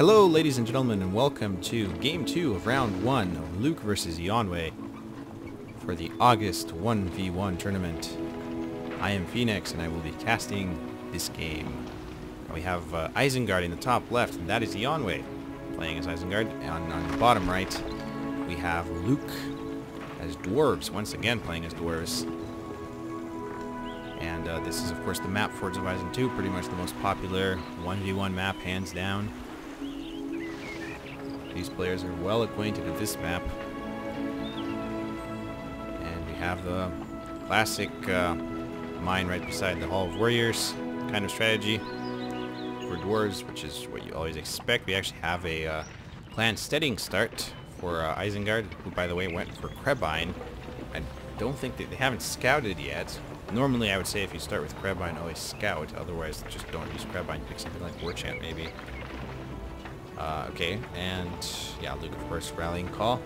Hello ladies and gentlemen, and welcome to Game 2 of Round 1 of Luke vs. Eonwe for the August 1v1 tournament. I am Phoenix and I will be casting this game. We have Isengard in the top left, and that is Eonwe playing as Isengard. And on the bottom right we have Luke as Dwarves, once again playing as Dwarves. And this is of course the map Forge of Eisen 2, pretty much the most popular 1v1 map, hands down. These players are well acquainted with this map. And we have the classic mine right beside the Hall of Warriors kind of strategy for Dwarves, which is what you always expect. We actually have a clan steading start for Isengard, who by the way went for Krebine. I don't think they haven't scouted yet. Normally I would say if you start with Krebine, always scout, otherwise just don't use Krebine, pick something like Warchant maybe. Okay, and yeah, Luke of course Rallying Call,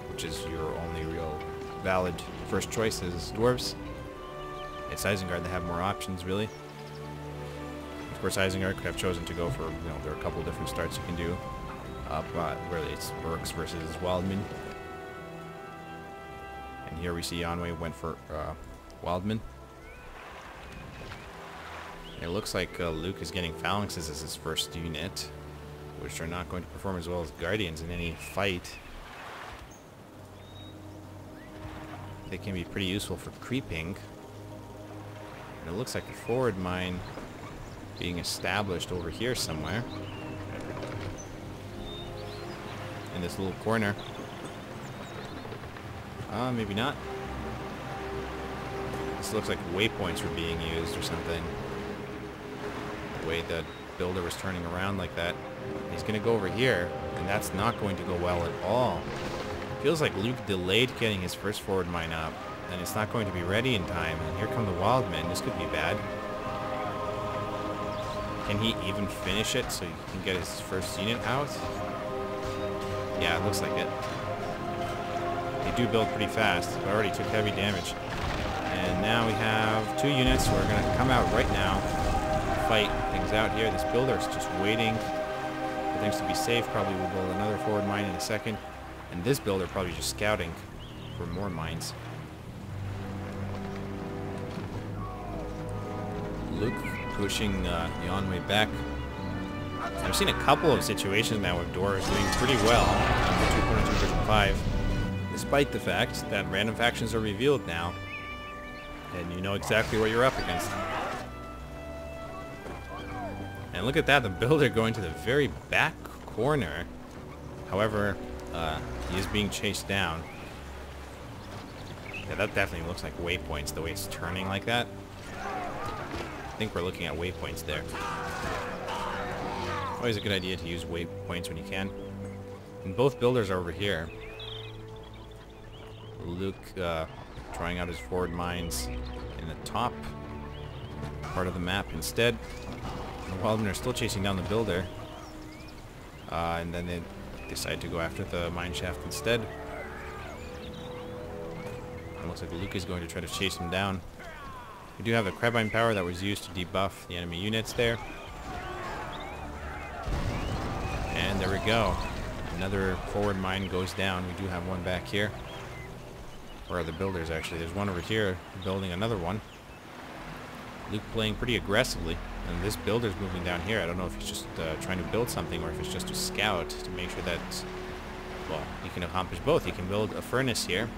which is your only real valid first choice as Dwarves. It's Isengard that have more options really. Of course Isengard could have chosen to go for, there are a couple different starts you can do. But really it's Burks versus Wildman. And here we see Eonwe went for Wildman. It looks like Luke is getting Phalanxes as his first unit, which are not going to perform as well as Guardians in any fight. They can be pretty useful for creeping. And it looks like a forward mine being established over here somewhere. In this little corner. Maybe not. This looks like waypoints were being used or something. The way the builder was turning around like that. He's going to go over here, and that's not going to go well at all. Feels like Luke delayed getting his first forward mine up, and it's not going to be ready in time. And here come the Wildmen. This could be bad. Can he even finish it so he can get his first unit out? Yeah, it looks like it. They do build pretty fast. It already took heavy damage. And now we have two units who are going to come out right now, fight things out here. This builder is just waiting for things to be safe. Probably will build another forward mine in a second. And this builder probably just scouting for more mines. Luke pushing Eonwe back. I've seen a couple of situations now with Dwarves doing pretty well in the 2.2 version 5, despite the fact that random factions are revealed now, and you know exactly what you're up against. And look at that, the builder going to the very back corner. However, he is being chased down. Yeah, that definitely looks like waypoints, the way it's turning like that. I think we're looking at waypoints there. Always a good idea to use waypoints when you can. And both builders are over here. Luke trying out his forward mines in the top part of the map instead. The Wildmen are still chasing down the builder. And then they decide to go after the mine shaft instead. It looks like Luke is going to try to chase him down. We do have the Krebine power that was used to debuff the enemy units there. And there we go. Another forward mine goes down. We do have one back here. Where are the builders actually? There's one over here building another one. Luke playing pretty aggressively. And this builder's moving down here. I don't know if he's just trying to build something or if it's just to scout to make sure that, well, he can accomplish both. He can build a furnace here.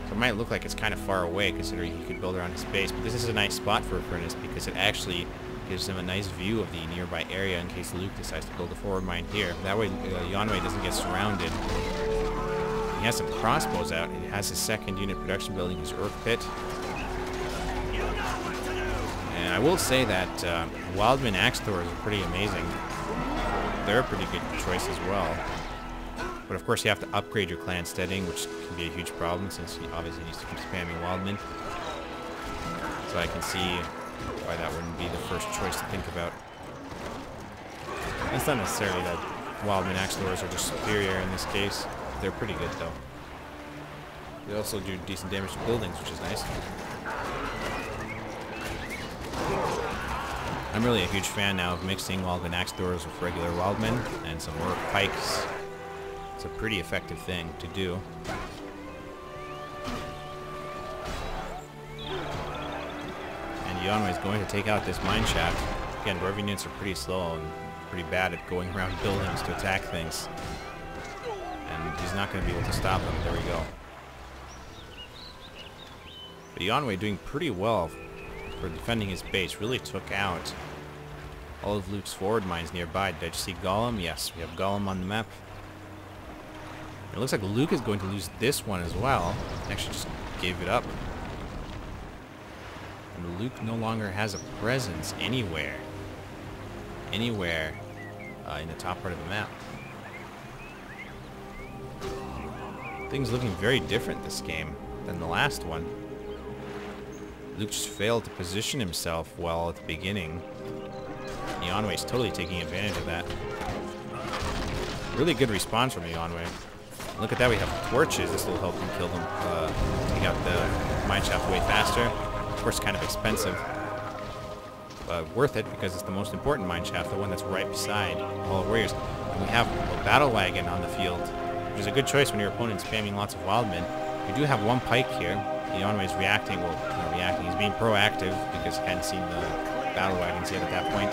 So it might look like it's kind of far away considering he could build around his base. But this is a nice spot for a furnace because it actually gives him a nice view of the nearby area in case Luke decides to build a forward mine here. That way Eonwe doesn't get surrounded. He has some crossbows out. He has his second unit production building his Earth Pit. And I will say that Wildman Axe Throwers are pretty amazing. They're a pretty good choice as well. But of course you have to upgrade your clan steading, which can be a huge problem since he obviously needs to keep spamming Wildman. So I can see why that wouldn't be the first choice to think about. It's not necessarily that Wildman Axe Throwers are just superior in this case. They're pretty good though. They also do decent damage to buildings, which is nice. I'm really a huge fan now of mixing Wildman Axe Throwers with regular Wildmen and some Orc Pikes. It's a pretty effective thing to do. And Eonwe is going to take out this mine shaft. Again, Dwarven units are pretty slow and pretty bad at going around buildings to attack things. And he's not going to be able to stop them. There we go. But Eonwe doing pretty well for defending his base. Really took out all of Luke's forward mines nearby. Did I just see Gollum? Yes, we have Gollum on the map. It looks like Luke is going to lose this one as well. Actually just gave it up. And Luke no longer has a presence anywhere. Anywhere in the top part of the map. Things looking very different this game than the last one. Luke just failed to position himself well at the beginning. Eonwe is totally taking advantage of that. Really good response from Eonwe. Look at that, we have torches. This will help him kill them. Take out the mineshaft way faster. Of course, kind of expensive. But worth it because it's the most important mineshaft, the one that's right beside all the warriors. And we have a battle wagon on the field, which is a good choice when your opponent's spamming lots of wildmen. We do have one pike here. Eonwe is reacting, well, not reacting, he's being proactive because he hadn't seen the battle wagons yet at that point.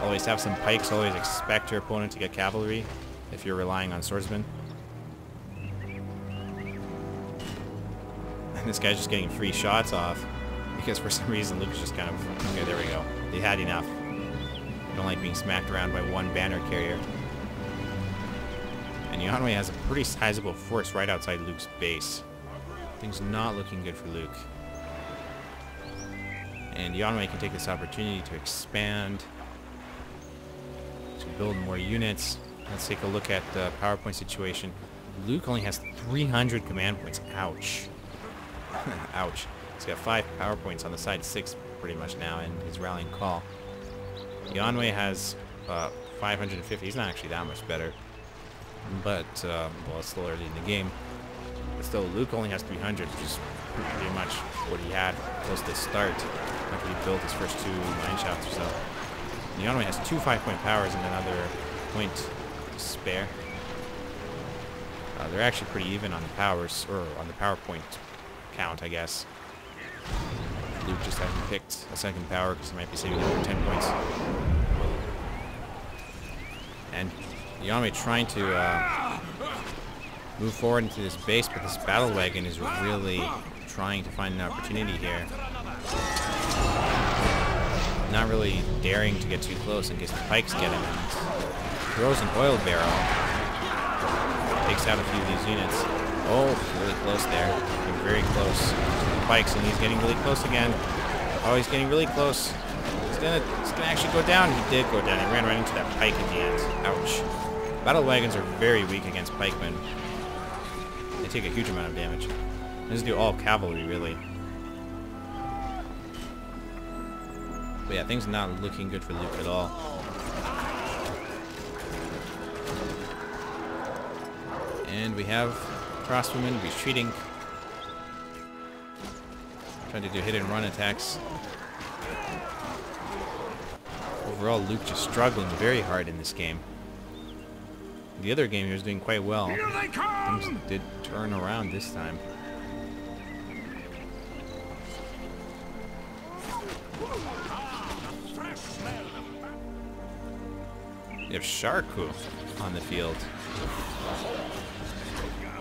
Always have some pikes, always expect your opponent to get cavalry if you're relying on swordsmen. And this guy's just getting free shots off because for some reason Luke's just kind of, okay, there we go. They had enough. They don't like being smacked around by one banner carrier. And Eonwe has a pretty sizable force right outside Luke's base. Things not looking good for Luke. And Eonwe can take this opportunity to expand, to build more units. Let's take a look at the PowerPoint situation. Luke only has 300 command points. Ouch. Ouch. He's got 5 power points on the side, 6 pretty much now in his rallying call. Eonwe has 550. He's not actually that much better. But, well, it's still early in the game. But still, Luke only has 300, which is pretty much what he had close to the start after he built his first 2 mine shafts or so. Eonwe has 2 5-point powers and another point to spare. They're actually pretty even on the powers, or on the power point count, I guess. Luke just hasn't picked a second power because he might be saving it for 10 points. And Eonwe trying to move forward into this base, but this battle wagon is really trying to find an opportunity here. Not really daring to get too close in case the pikes get him, and throws an oil barrel. Takes out a few of these units. Oh, really close there. Getting very close to the pikes, and he's getting really close again. Oh, he's getting really close. He's gonna actually go down. He did go down. He ran right into that pike at the end. Ouch. Battle wagons are very weak against pikemen. They take a huge amount of damage. This do all cavalry, really. But yeah, things are not looking good for Luke at all. And we have crossbowmen retreating. Trying to do hit and run attacks. Overall, Luke just struggling very hard in this game. The other game he was doing quite well. Things did turn around this time. You have Sharku on the field.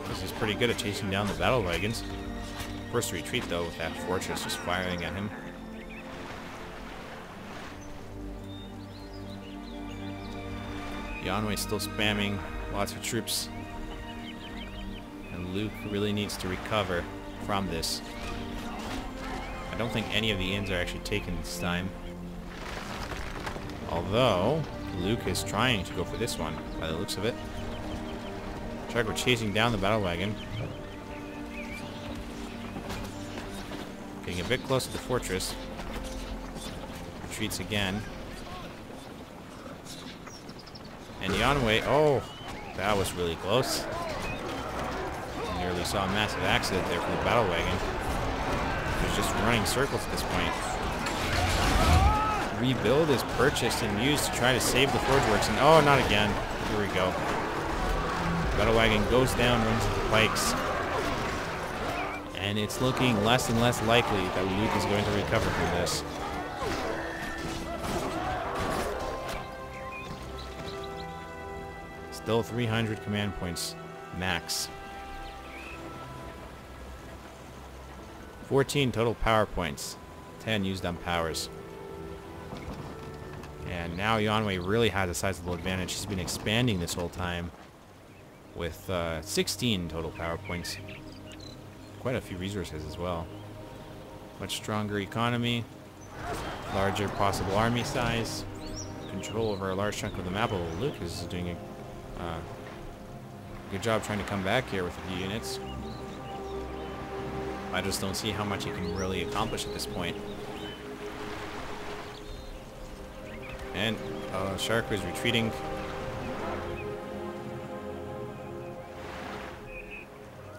This is pretty good at chasing down the battle wagons. Forced to retreat though with that fortress just firing at him. Eonwe still spamming lots of troops. And Luke really needs to recover from this. I don't think any of the inns are actually taken this time. Although, Luke is trying to go for this one, by the looks of it. Sharku chasing down the battle wagon. Getting a bit close to the fortress. Retreats again. And Eonwe, oh, that was really close. Nearly saw a massive accident there for the battle wagon. It was just running circles at this point. rebuild is purchased and used to try to save the Forge Works. And oh, not again. Here we go. Battle Wagon goes down, runs into the pikes. And it's looking less and less likely that Luke is going to recover from this. Still 300 command points max. 14 total power points. 10 used on powers. And now Eonwe really has a sizable advantage. She's been expanding this whole time with 16 total power points. Quite a few resources as well. Much stronger economy. Larger possible army size. Control over a large chunk of the map. Well, Luke is doing a good job trying to come back here with a few units. I just don't see how much he can really accomplish at this point. And Shark is retreating.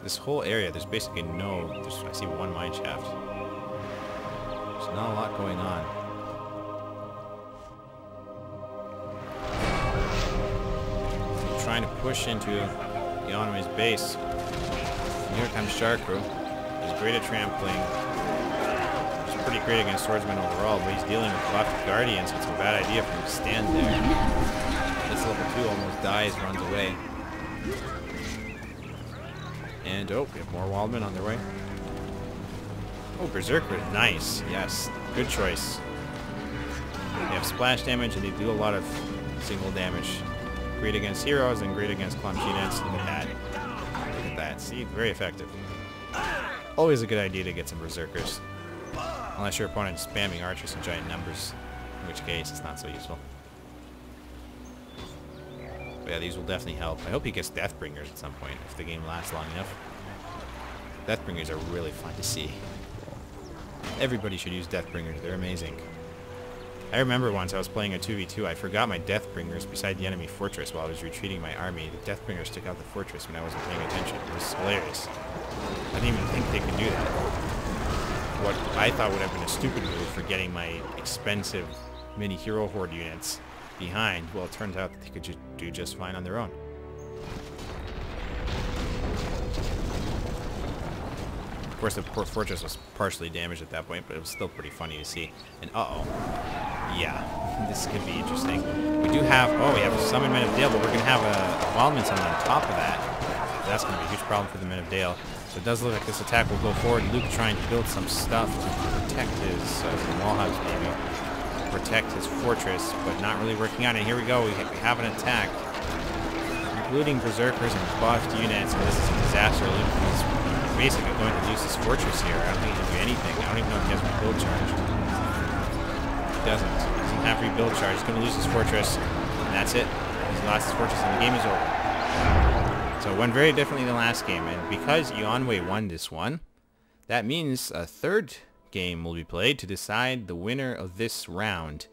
This whole area, there's basically I see one mine shaft. There's not a lot going on. Trying to push into Eonwe's base. And here comes Sharkru. He's great at trampling. He's pretty great against swordsmen overall, but he's dealing with lots of guardians, so it's a bad idea for him to stand there. This level 2 almost dies, runs away. And oh, we have more wildmen on their way. Oh, Berserker, nice. Yes, good choice. They have splash damage and they do a lot of single damage. Great against heroes and great against clumsy units. Look at that. Look at that. See? Very effective. Always a good idea to get some berserkers. Unless your opponent's spamming archers in giant numbers. In which case, it's not so useful. But yeah, these will definitely help. I hope he gets Deathbringers at some point, if the game lasts long enough. Deathbringers are really fun to see. Everybody should use Deathbringers. They're amazing. I remember once I was playing a 2v2, I forgot my Deathbringers beside the enemy fortress while I was retreating my army. The Deathbringers took out the fortress when I wasn't paying attention. It was hilarious. I didn't even think they could do that. What I thought would have been a stupid move for getting my expensive mini hero horde units behind, well, it turns out that they could do just fine on their own. Of course, the fortress was partially damaged at that point, but it was still pretty funny to see. And uh-oh. Yeah, this could be interesting. We do have, we have a Summon Men of Dale, but we're going to have a Wildman Summon on top of that. That's going to be a huge problem for the Men of Dale. So it does look like this attack will go forward. Luke trying to build some stuff to protect his wallhouse, maybe. Protect his fortress, but not really working out. And here we go. We have an attack, including berserkers and buffed units. And this is a disaster. Luke is basically going to lose his fortress here. I don't think he can do anything. I don't even know if he has rebuild charge. He doesn't. He doesn't have rebuild charge. He's going to lose his fortress, and that's it. He's lost his fortress, and the game is over. So it went very differently than the last game, and because Eonwe won this one, that means a third game will be played to decide the winner of this round.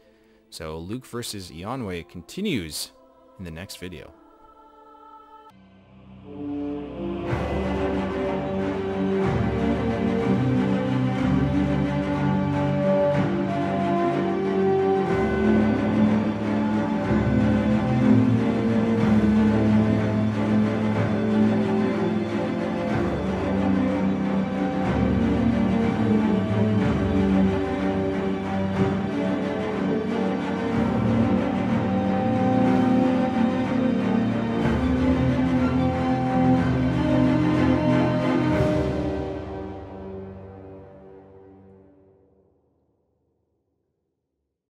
So Luke versus Eonwe continues in the next video.